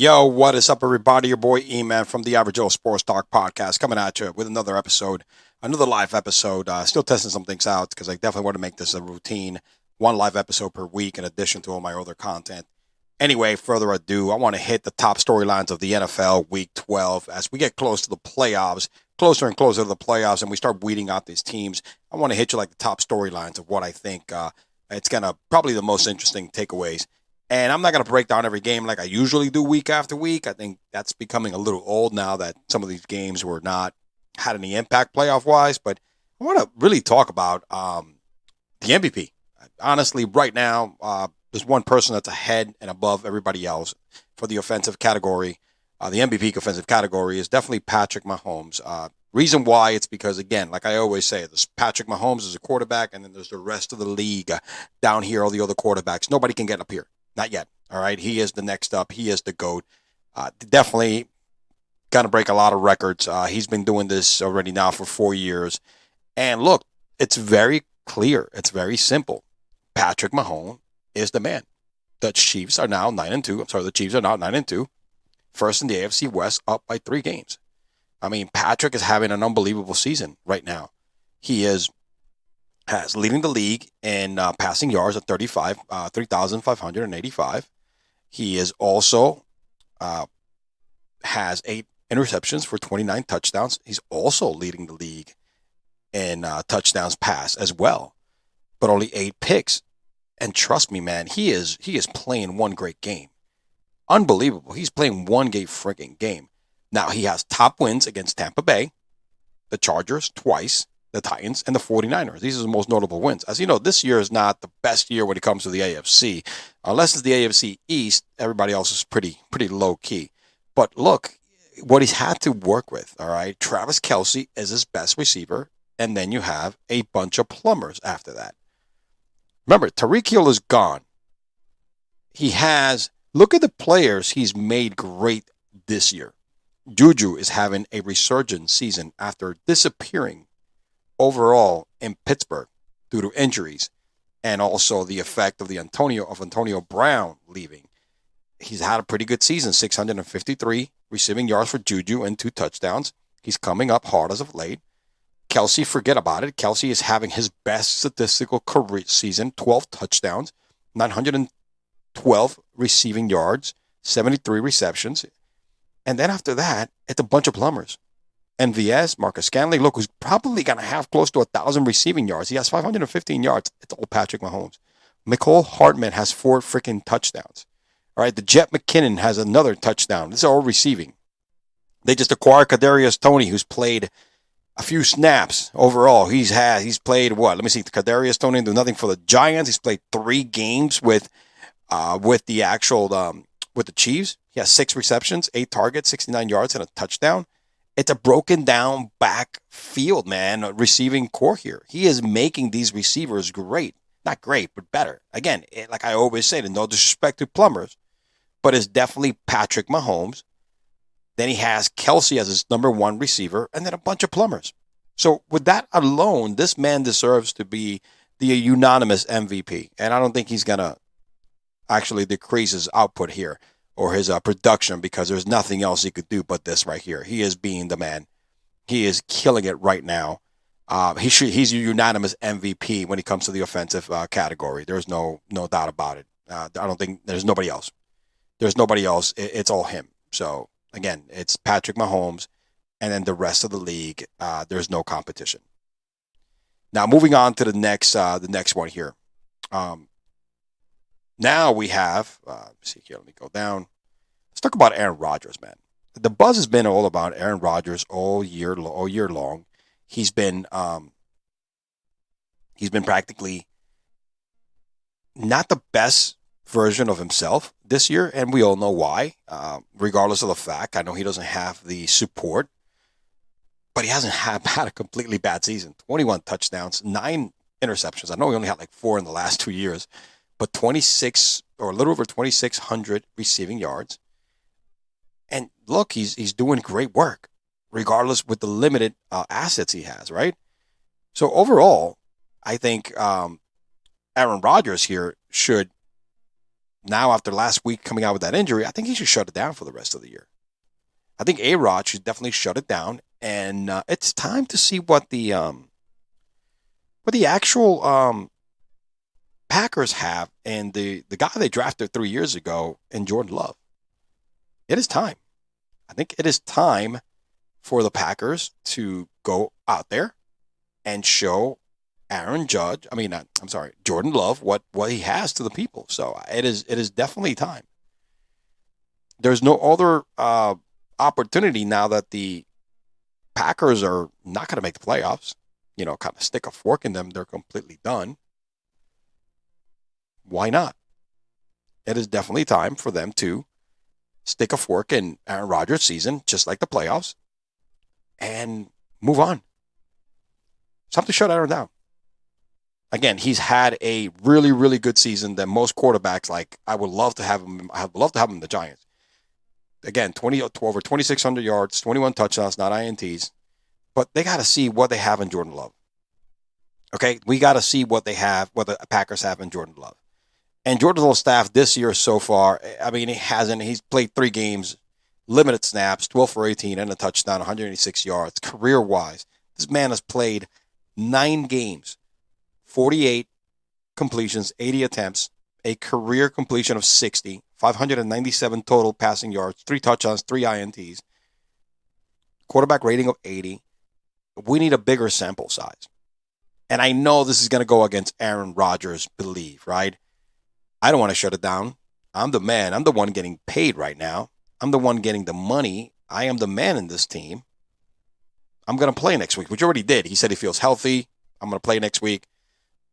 Yo, what is up, everybody? Your boy E-Man from the Average Joe Sports Talk Podcast coming at you with another episode, another live episode. Still testing some things out because I definitely want to make this a routine. One live episode per week in addition to all my other content. Anyway, further ado, I want to hit the top storylines of the NFL Week 12 as we get close to the playoffs, closer and closer to the playoffs, and we start weeding out these teams. I want to hit you like the top storylines of what I think it's going to probably the most interesting takeaways. And I'm not going to break down every game like I usually do week after week. I think that's becoming a little old now that some of these games were not had any impact playoff wise. But I want to really talk about the MVP. Honestly, right now, there's one person that's ahead and above everybody else for the offensive category. The MVP offensive category is definitely Patrick Mahomes. Reason why, it's because, again, like I always say, there's Patrick Mahomes is a quarterback, and then there's the rest of the league down here, all the other quarterbacks. Nobody can get up here. Not yet. All right. He is the next up. He is the GOAT. Definitely going to break a lot of records. He's been doing this already now for 4 years. And look, it's very clear. It's very simple. Patrick Mahomes is the man. The Chiefs are now 9-2. I'm sorry, the Chiefs are now 9-2. First in the AFC West, up by 3 games. I mean, Patrick is having an unbelievable season right now. He has leading the league in passing yards at 3,585. He is also has 8 interceptions for 29 touchdowns. He's also leading the league in touchdowns pass as well, but only 8 picks. And trust me, man, he is playing one great game. Unbelievable. He's playing one great freaking game. Now, he has top wins against Tampa Bay, the Chargers twice, the Titans, and the 49ers. These are the most notable wins. As you know, this year is not the best year when it comes to the AFC. Unless it's the AFC East, everybody else is pretty low-key. But look, what he's had to work with, all right? Travis Kelce is his best receiver, and then you have a bunch of plumbers after that. Remember, Tyreek Hill is gone. Look at the players he's made great this year. Juju is having a resurgent season after disappearing overall in Pittsburgh due to injuries and also the effect of Antonio Brown leaving. He's had a pretty good season, 653 receiving yards for Juju and 2 touchdowns. He's coming up hard as of late. Kelce, forget about it. Kelce is having his best statistical career season, 12 touchdowns, 912 receiving yards, 73 receptions. And then after that, it's a bunch of plumbers. MVS, Marcus Scanley, look, who's probably going to have close to 1,000 receiving yards. He has 515 yards. It's all Patrick Mahomes. Mecole Hardman has 4 freaking touchdowns. All right, the Jet McKinnon has another touchdown. This is all receiving. They just acquired Kadarius Toney, who's played a few snaps overall. He's played what? Let me see. Kadarius Toney do nothing for the Giants. He's played 3 games with the Chiefs. He has 6 receptions, 8 targets, 69 yards, and a touchdown. It's a broken down backfield, man, receiving core here. He is making these receivers great. Not great, but better. Again, like I always say, no disrespect to plumbers, but it's definitely Patrick Mahomes. Then he has Kelce as his number 1 receiver, and then a bunch of plumbers. So with that alone, this man deserves to be the unanimous MVP. And I don't think he's going to actually decrease his output here or his production, because there's nothing else he could do but this right here. He is being the man. He is killing it right now. He's a unanimous MVP when it comes to the offensive category. There's no doubt about it. I don't think there's nobody else. There's nobody else. It's all him. So again, it's Patrick Mahomes, and then the rest of the league. There's no competition. Now moving on to the next one here. Now we have, let's see here, let me go down. Let's talk about Aaron Rodgers, man. The buzz has been all about Aaron Rodgers all year long. He's been practically not the best version of himself this year, and we all know why. Regardless of the fact, I know he doesn't have the support, but he hasn't had a completely bad season. 21 touchdowns, 9 interceptions. I know he only had like 4 in the last 2 years, but 26 or a little over 2,600 receiving yards. And look, he's doing great work, regardless with the limited assets he has, right? So overall, I think Aaron Rodgers here should now after last week coming out with that injury, I think he should shut it down for the rest of the year. I think A-Rod should definitely shut it down, and it's time to see what the actual Packers have and the guy they drafted 3 years ago in Jordan Love. It is time. I think it is time for the Packers to go out there and show Jordan Love what he has to the people. So it is definitely time. There's no other opportunity now that the Packers are not going to make the playoffs. Kind of stick a fork in them. They're completely done. Why not? It is definitely time for them to stick a fork in Aaron Rodgers' season, just like the playoffs, and move on. It's time to shut Aaron down. Again, he's had a really, really good season than most quarterbacks. Like, I would love to have him. I would love to have him in the Giants. Again, over 2,600 yards, 21 touchdowns, not INTs. But they got to see what they have in Jordan Love. Okay, we got to see what they have, what the Packers have in Jordan Love. And Jordan Love's staff this year so far, he's played 3 games, limited snaps, 12 for 18, and a touchdown, 186 yards. Career-wise, this man has played 9 games, 48 completions, 80 attempts, a career completion of 60, 597 total passing yards, 3 touchdowns, 3 INTs, quarterback rating of 80. We need a bigger sample size. And I know this is going to go against Aaron Rodgers' belief, right? I don't want to shut it down. I'm the man. I'm the one getting paid right now. I'm the one getting the money. I am the man in this team. I'm going to play next week, which he already did. He said he feels healthy. I'm going to play next week.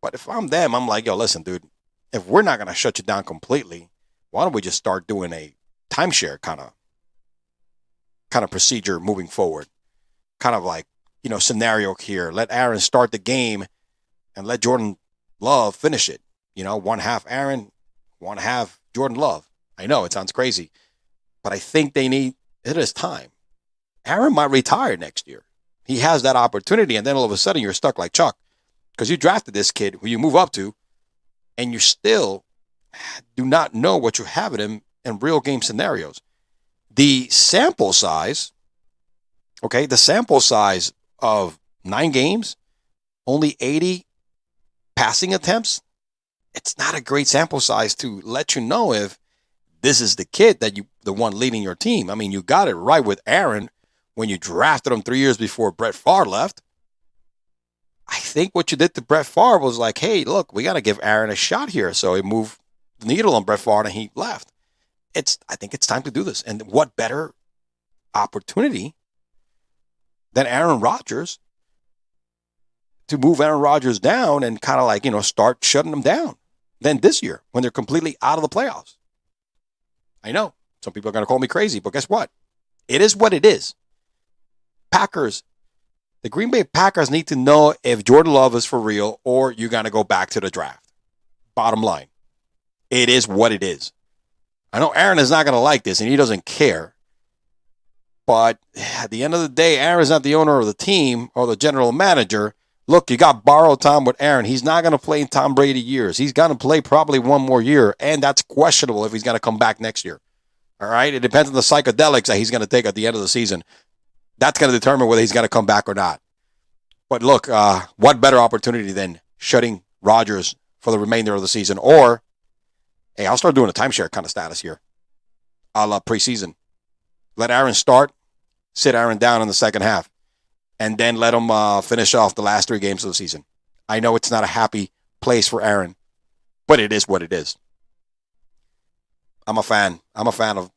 But if I'm them, I'm like, yo, listen, dude, if we're not going to shut you down completely, why don't we just start doing a timeshare kind of procedure moving forward? Kind of like, scenario here. Let Aaron start the game and let Jordan Love finish it. 1/2 Aaron, 1/2 Jordan Love. I know it sounds crazy, but I think it is time. Aaron might retire next year. He has that opportunity, and then all of a sudden you're stuck like Chuck because you drafted this kid who you move up to, and you still do not know what you have in him in real game scenarios. The sample size of 9 games, only 80 passing attempts, it's not a great sample size to let you know if this is the kid the one leading your team. I mean, you got it right with Aaron when you drafted him 3 years before Brett Favre left. I think what you did to Brett Favre was like, hey, look, we got to give Aaron a shot here. So he moved the needle on Brett Favre and he left. I think it's time to do this. And what better opportunity than Aaron Rodgers to move Aaron Rodgers down and kind of start shutting them down than this year when they're completely out of the playoffs. I know some people are going to call me crazy, but guess what? It is what it is. The Green Bay Packers need to know if Jordan Love is for real or you're going to go back to the draft. Bottom line, it is what it is. I know Aaron is not going to like this and he doesn't care. But at the end of the day, Aaron's not the owner of the team or the general manager. Look, you got borrowed time with Aaron. He's not going to play in Tom Brady years. He's going to play probably one more year, and that's questionable if he's going to come back next year. All right? It depends on the psychedelics that he's going to take at the end of the season. That's going to determine whether he's going to come back or not. But look, what better opportunity than shutting Rodgers for the remainder of the season? Or, hey, I'll start doing a timeshare kind of status here, a la preseason. Let Aaron start, sit Aaron down in the second half, and then let him finish off the last 3 games of the season. I know it's not a happy place for Aaron, but it is what it is. I'm a fan. I'm a fan of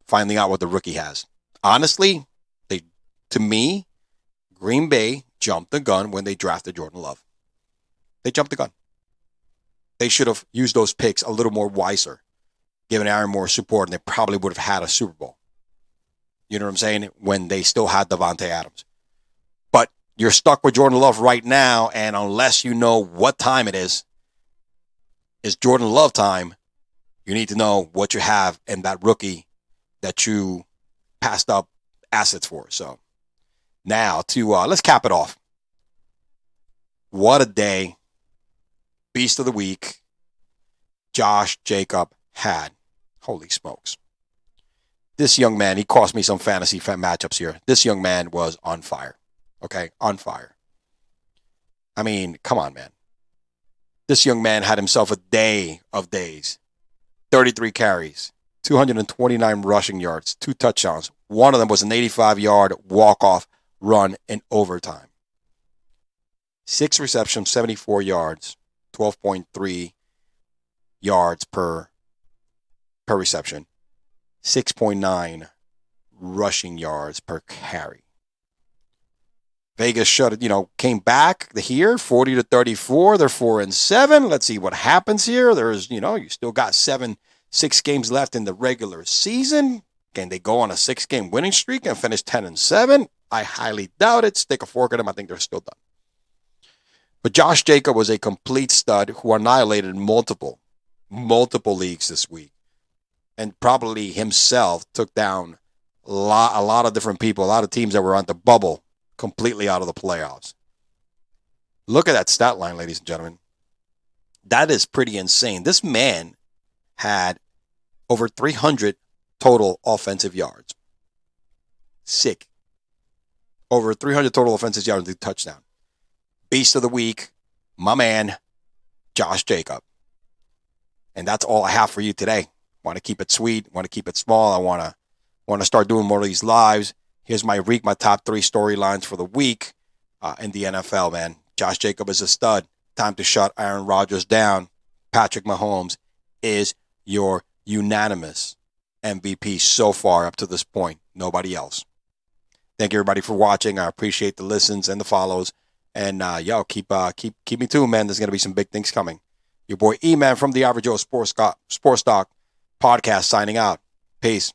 finding out what the rookie has. Honestly, to me, Green Bay jumped the gun when they drafted Jordan Love. They jumped the gun. They should have used those picks a little more wiser, given Aaron more support, and they probably would have had a Super Bowl. You know what I'm saying? When they still had Davante Adams. But you're stuck with Jordan Love right now, and unless you know what time it is Jordan Love time, you need to know what you have in that rookie that you passed up assets for. So now let's cap it off. What a day. Beast of the week. Josh Jacob had, holy smokes. This young man, he cost me some fantasy matchups here. This young man was on fire. Okay, on fire. I mean, come on, man. This young man had himself a day of days. 33 carries, 229 rushing yards, 2 touchdowns. One of them was an 85-yard walk-off run in overtime. 6 receptions, 74 yards, 12.3 yards per reception, 6.9 rushing yards per carry. Vegas came back here, 40-34. They're 4-7. Let's see what happens here. There's, you still got 6 games left in the regular season. Can they go on a 6-game winning streak and finish 10-7? I highly doubt it. Stick a fork in them. I think they're still done. But Josh Jacobs was a complete stud who annihilated multiple leagues this week. And probably himself took down a lot of different people, a lot of teams that were on the bubble, completely out of the playoffs. Look at that stat line, ladies and gentlemen. That is pretty insane. This man had over 300 total offensive yards. Sick. Over 300 total offensive yards and touchdown. Beast of the week, my man, Josh Jacobs. And that's all I have for you today. Want to keep it sweet, want to keep it small. I want to start doing more of these lives. Here's my top 3 storylines for the week in the NFL, man. Josh Jacobs is a stud. Time to shut Aaron Rodgers down. Patrick Mahomes is your unanimous MVP so far up to this point. Nobody else. Thank you, everybody, for watching. I appreciate the listens and the follows. And, keep me tuned, man. There's going to be some big things coming. Your boy E-Man from the Average Joe Sports Talk Podcast signing out. Peace.